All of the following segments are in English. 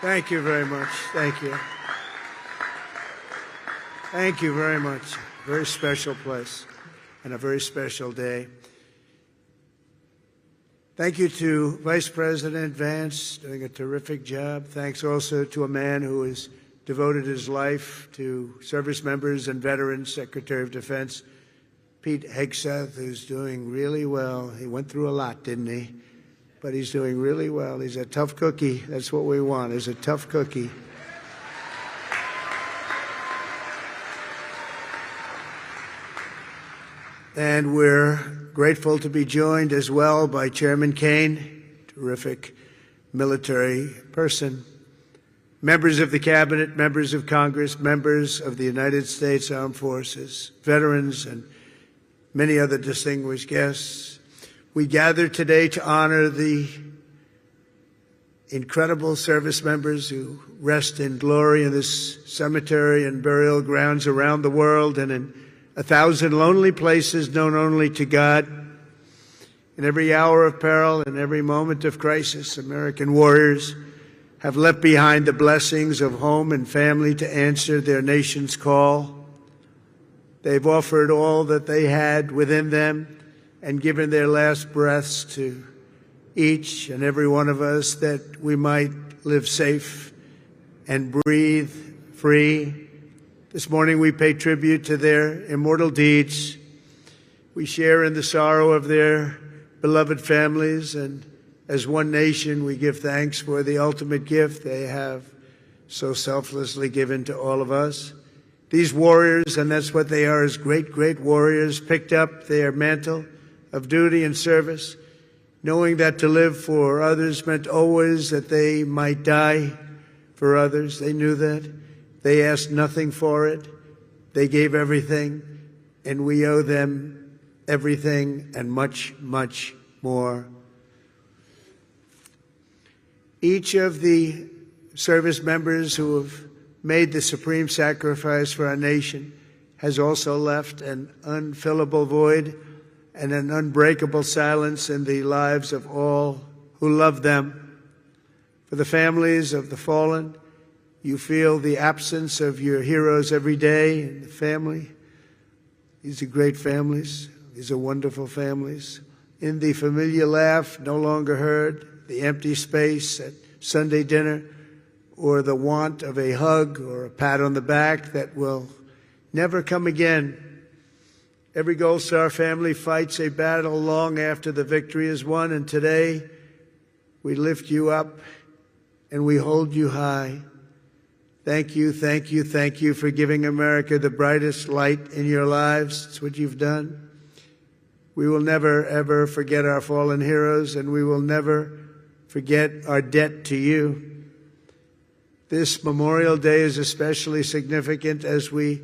Thank you very much. Thank you. Thank you very much. Very special place and a very special day. Thank you to Vice President Vance, doing a terrific job. Thanks also to a man who has devoted his life to service members and veterans, Secretary of Defense Pete Hegseth, who's doing really well. He went through a lot, didn't he? But he's doing really well. He's a tough cookie. That's what we want, is a tough cookie. And we're grateful to be joined as well by Chairman Kaine, terrific military person, members of the Cabinet, members of Congress, members of the United States Armed Forces, veterans, and many other distinguished guests. We gather today to honor the incredible service members who rest in glory in this cemetery and burial grounds around the world and in 1,000 lonely places known only to God. In every hour of peril and every moment of crisis, American warriors have left behind the blessings of home and family to answer their nation's call. They've offered all that they had within them and given their last breaths to each and every one of us that we might live safe and breathe free. This morning we pay tribute to their immortal deeds. We share in the sorrow of their beloved families, and as one nation we give thanks for the ultimate gift they have so selflessly given to all of us. These warriors, and that's what they are, as great, great warriors, picked up their mantle of duty and service, knowing that to live for others meant always that they might die for others. They knew that. They asked nothing for it. They gave everything, and we owe them everything and much, much more. Each of the service members who have made the supreme sacrifice for our nation has also left an unfillable void and an unbreakable silence in the lives of all who love them. For the families of the fallen, you feel the absence of your heroes every day in the family. These are great families. These are wonderful families. In the familiar laugh no longer heard, the empty space at Sunday dinner, or the want of a hug or a pat on the back that will never come again. Every Gold Star family fights a battle long after the victory is won, and today we lift you up and we hold you high. Thank you, thank you, thank you for giving America the brightest light in your lives. It's what you've done. We will never, ever forget our fallen heroes, and we will never forget our debt to you. This Memorial Day is especially significant as we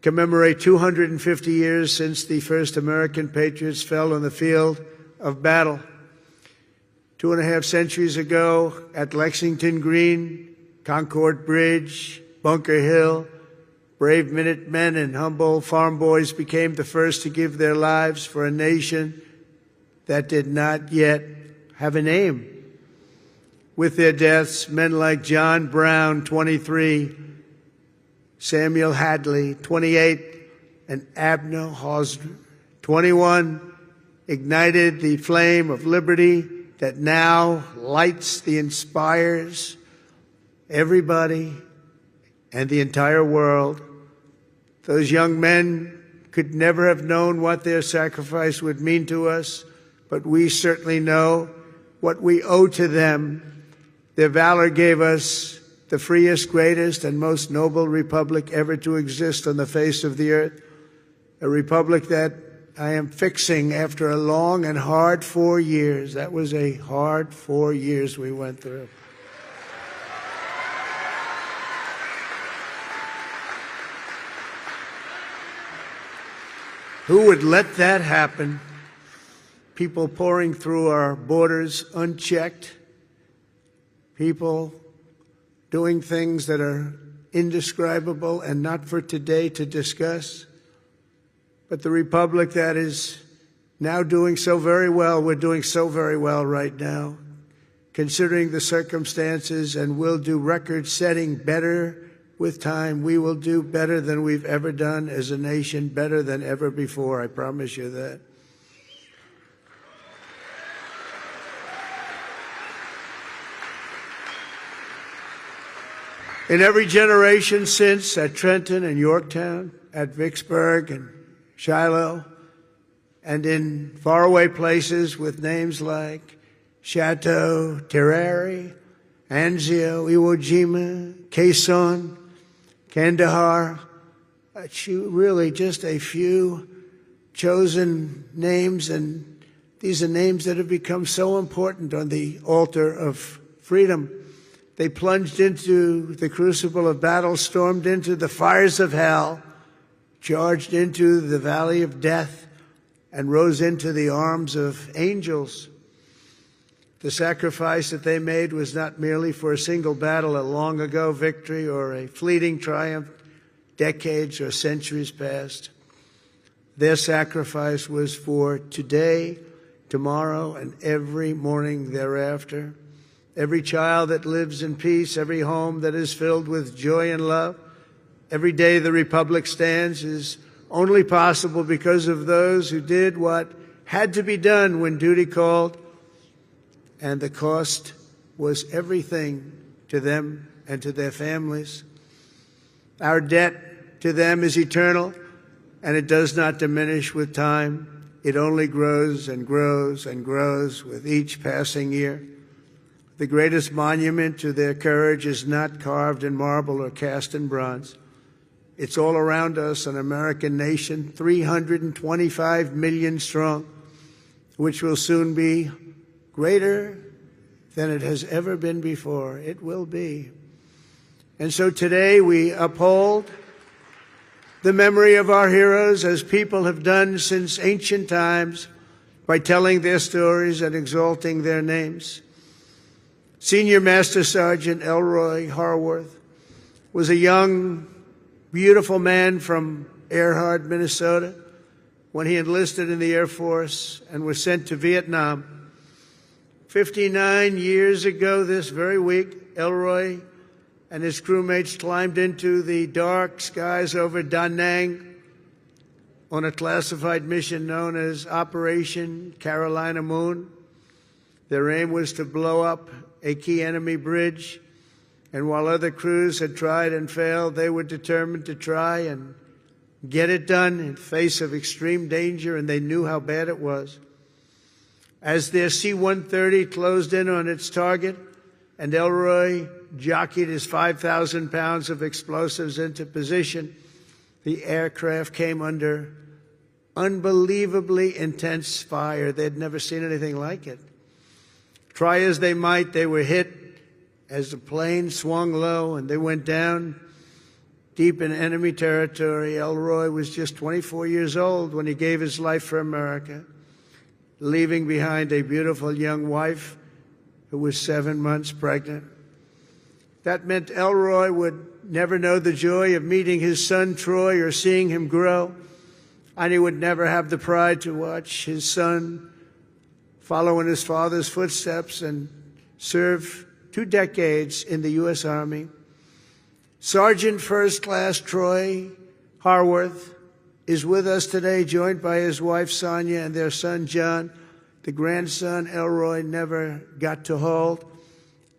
commemorate 250 years since the first American patriots fell on the field of battle. 2.5 centuries ago at Lexington Green, Concord Bridge, Bunker Hill, brave Minutemen and humble farm boys became the first to give their lives for a nation that did not yet have a name. With their deaths, men like John Brown, 23, Samuel Hadley, 28, and Abner Hosner, 21, ignited the flame of liberty that now lights the inspires everybody and the entire world. Those young men could never have known what their sacrifice would mean to us, but we certainly know what we owe to them. Their valor gave us the freest, greatest, and most noble republic ever to exist on the face of the earth, a republic that I am fixing after a long and hard 4 years. That was a hard 4 years we went through. Who would let that happen? People pouring through our borders unchecked, people doing things that are indescribable and not for today to discuss. But the republic that is now doing so very well, we're doing so very well right now, considering the circumstances, and we'll do record-setting better with time. We will do better than we've ever done as a nation, better than ever before. I promise you that. In every generation since, at Trenton and Yorktown, at Vicksburg and Shiloh, and in faraway places with names like Chateau, Terrari, Anzio, Iwo Jima, Quezon, Kandahar, really just a few chosen names, and these are names that have become so important on the altar of freedom. They plunged into the crucible of battle, stormed into the fires of hell, charged into the valley of death, and rose into the arms of angels. The sacrifice that they made was not merely for a single battle, a long-ago victory, or a fleeting triumph, decades or centuries past. Their sacrifice was for today, tomorrow, and every morning thereafter. Every child that lives in peace, every home that is filled with joy and love, every day the Republic stands is only possible because of those who did what had to be done when duty called, and the cost was everything to them and to their families. Our debt to them is eternal, and it does not diminish with time. It only grows and grows and grows with each passing year. The greatest monument to their courage is not carved in marble or cast in bronze. It's all around us, an American nation, 325 million strong, which will soon be greater than it has ever been before. It will be. And so today we uphold the memory of our heroes as people have done since ancient times by telling their stories and exalting their names. Senior Master Sergeant Elroy Harworth was a young, beautiful man from Earhart, Minnesota, when he enlisted in the Air Force and was sent to Vietnam. 59 years ago this very week, Elroy and his crewmates climbed into the dark skies over Da Nang on a classified mission known as Operation Carolina Moon. Their aim was to blow up a key enemy bridge, and while other crews had tried and failed, they were determined to try and get it done in face of extreme danger, and they knew how bad it was. As their C-130 closed in on its target, and Elroy jockeyed his 5,000 pounds of explosives into position, the aircraft came under unbelievably intense fire. They'd never seen anything like it. Try as they might, they were hit as the plane swung low and they went down deep in enemy territory. Elroy was just 24 years old when he gave his life for America, leaving behind a beautiful young wife who was 7 months pregnant. That meant Elroy would never know the joy of meeting his son Troy or seeing him grow, and he would never have the pride to watch his son follow in his father's footsteps and serve 2 decades in the U.S. Army. Sergeant First Class Troy Harworth is with us today, joined by his wife Sonia and their son John, the grandson Elroy never got to hold.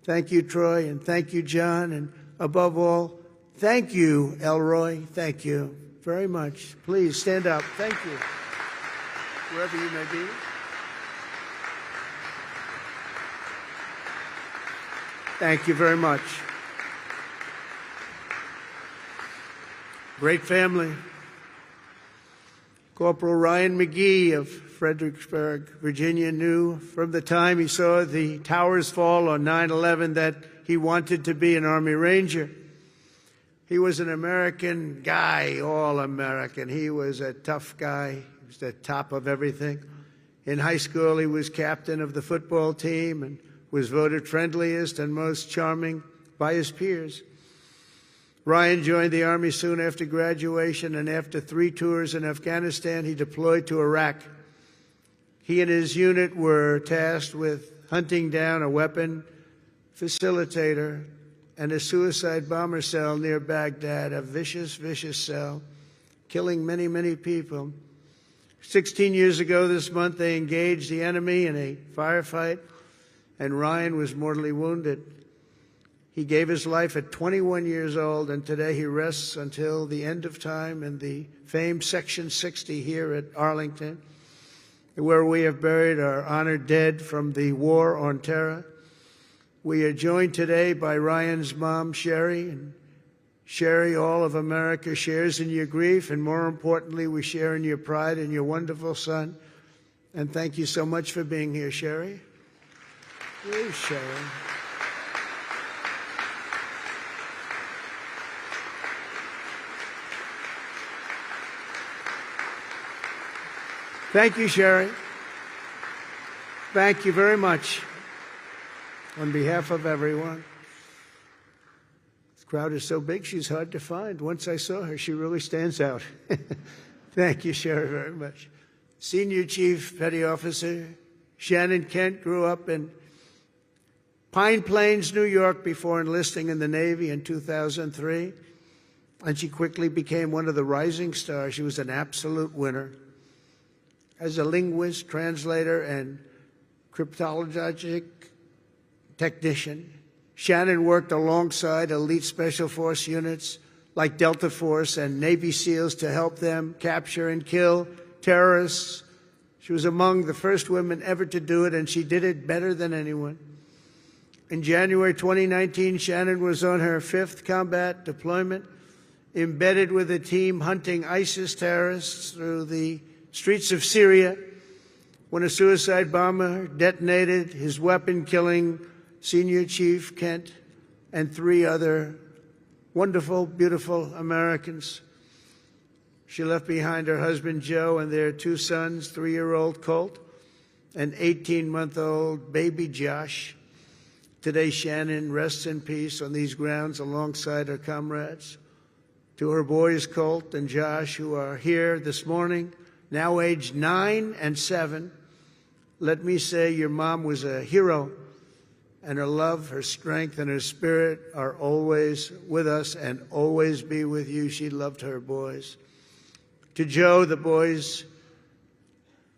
Thank you, Troy, and thank you, John, and above all, thank you, Elroy. Thank you very much. Please stand up. Thank you, wherever you may be. Thank you very much. Great family. Corporal Ryan McGee of Fredericksburg, Virginia, knew from the time he saw the towers fall on 9/11 that he wanted to be an Army Ranger. He was an American guy, all American. He was a tough guy. He was the top of everything. In high school, he was captain of the football team and was voted friendliest and most charming by his peers. Ryan joined the Army soon after graduation, and after 3 tours in Afghanistan, he deployed to Iraq. He and his unit were tasked with hunting down a weapon facilitator and a suicide bomber cell near Baghdad, a vicious, vicious cell, killing many, many people. 16 years ago this month, they engaged the enemy in a firefight, and Ryan was mortally wounded. He gave his life at 21 years old, and today he rests until the end of time in the famed Section 60 here at Arlington, where we have buried our honored dead from the War on Terror. We are joined today by Ryan's mom, Sherry, and Sherry, all of America shares in your grief, and more importantly, we share in your pride in your wonderful son. And thank you so much for being here, Sherry. Please, Sherry. Thank you, Sherry. Thank you very much. On behalf of everyone. This crowd is so big, she's hard to find. Once I saw her, she really stands out. Thank you, Sherry, very much. Senior Chief Petty Officer Shannon Kent grew up in Pine Plains, New York, before enlisting in the Navy in 2003. And she quickly became one of the rising stars. She was an absolute winner. As a linguist, translator, and cryptologic technician, Shannon worked alongside elite special force units like Delta Force and Navy SEALs to help them capture and kill terrorists. She was among the first women ever to do it, and she did it better than anyone. In January 2019, Shannon was on her 5th combat deployment, embedded with a team hunting ISIS terrorists through the streets of Syria when a suicide bomber detonated his weapon, killing Senior Chief Kent and 3 other wonderful, beautiful Americans. She left behind her husband, Joe, and their 2 sons, 3-year-old Colt and 18-month-old baby Josh. Today, Shannon rests in peace on these grounds alongside her comrades. To her boys, Colt and Josh, who are here this morning, now aged 9 and 7, let me say your mom was a hero, and her love, her strength, and her spirit are always with us and always be with you. She loved her boys. To Joe, the boys,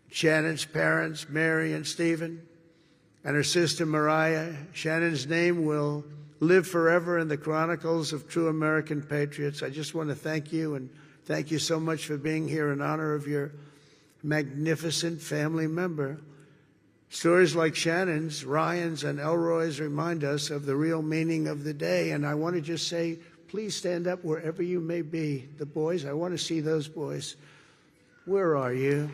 Shannon's parents, Mary and Stephen, and her sister Mariah, Shannon's name will live forever in the chronicles of true American patriots. I just want to thank you, and thank you so much for being here in honor of your magnificent family member. Stories like Shannon's, Ryan's, and Elroy's remind us of the real meaning of the day. And I want to just say, please stand up wherever you may be. The boys, I want to see those boys. Where are you?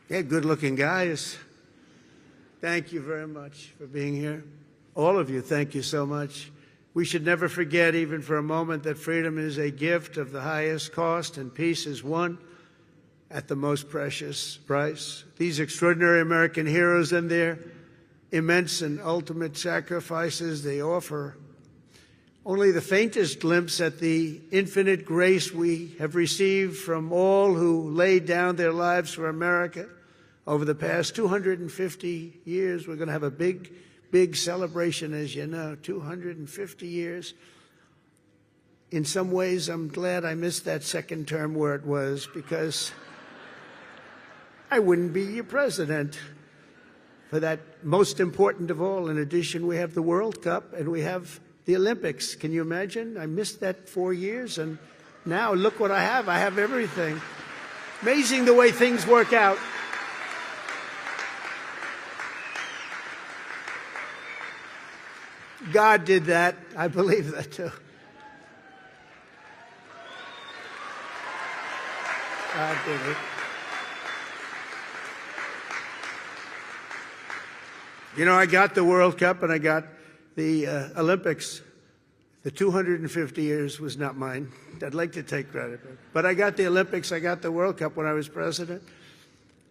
Yeah, good-looking guys. Thank you very much for being here. All of you, thank you so much. We should never forget, even for a moment, that freedom is a gift of the highest cost and peace is won at the most precious price. These extraordinary American heroes and their immense and ultimate sacrifices, they offer only the faintest glimpse at the infinite grace we have received from all who laid down their lives for America. Over the past 250 years, we're going to have a big, big celebration, as you know, 250 years. In some ways, I'm glad I missed that second term where it was, because I wouldn't be your president. For that most important of all, in addition, we have the World Cup and we have the Olympics. Can you imagine? I missed that 4 years, and now look what I have. I have everything. Amazing the way things work out. God did that. I believe that too. I did it. You know, I got the World Cup and I got the Olympics. The 250 years was not mine. I'd like to take credit. But I got the Olympics, I got the World Cup when I was president.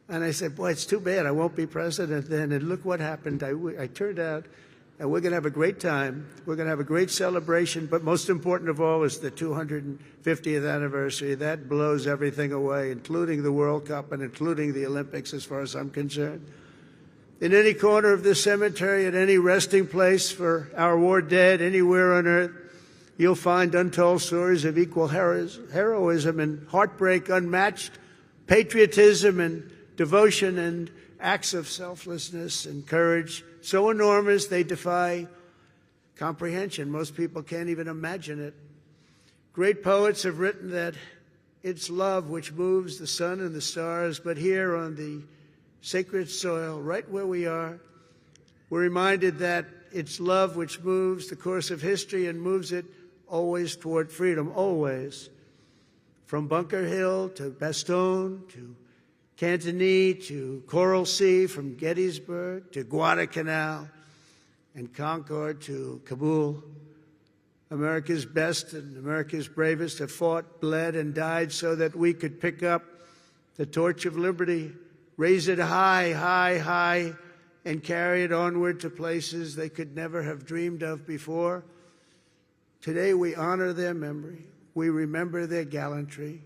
And I said, boy, it's too bad I won't be president then. And look what happened. I turned out, and we're going to have a great time. We're going to have a great celebration. But most important of all is the 250th anniversary. That blows everything away, including the World Cup and including the Olympics, as far as I'm concerned. In any corner of this cemetery, at any resting place for our war dead, anywhere on earth, you'll find untold stories of equal heroism and heartbreak, unmatched patriotism and devotion, and acts of selflessness and courage so enormous they defy comprehension. Most people can't even imagine it. Great poets have written that it's love which moves the sun and the stars, but here on the sacred soil, right where we are, we're reminded that it's love which moves the course of history and moves it always toward freedom, always. From Bunker Hill to Bastogne to Cantigny to Coral Sea, from Gettysburg to Guadalcanal and Concord to Kabul, America's best and America's bravest have fought, bled, and died so that we could pick up the torch of liberty, raise it high, high, high, and carry it onward to places they could never have dreamed of before. Today we honor their memory. We remember their gallantry.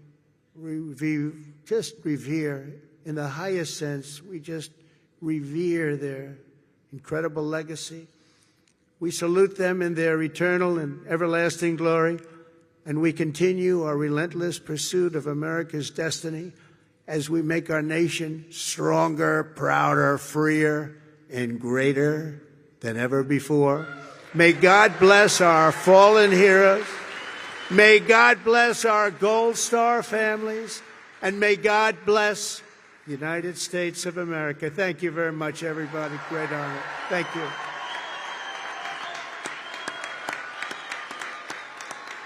We just revere, in the highest sense, we just revere their incredible legacy. We salute them in their eternal and everlasting glory, and we continue our relentless pursuit of America's destiny as we make our nation stronger, prouder, freer, and greater than ever before. May God bless our fallen heroes. May God bless our Gold Star families. And may God bless the United States of America. Thank you very much, everybody. Great honor. Thank you.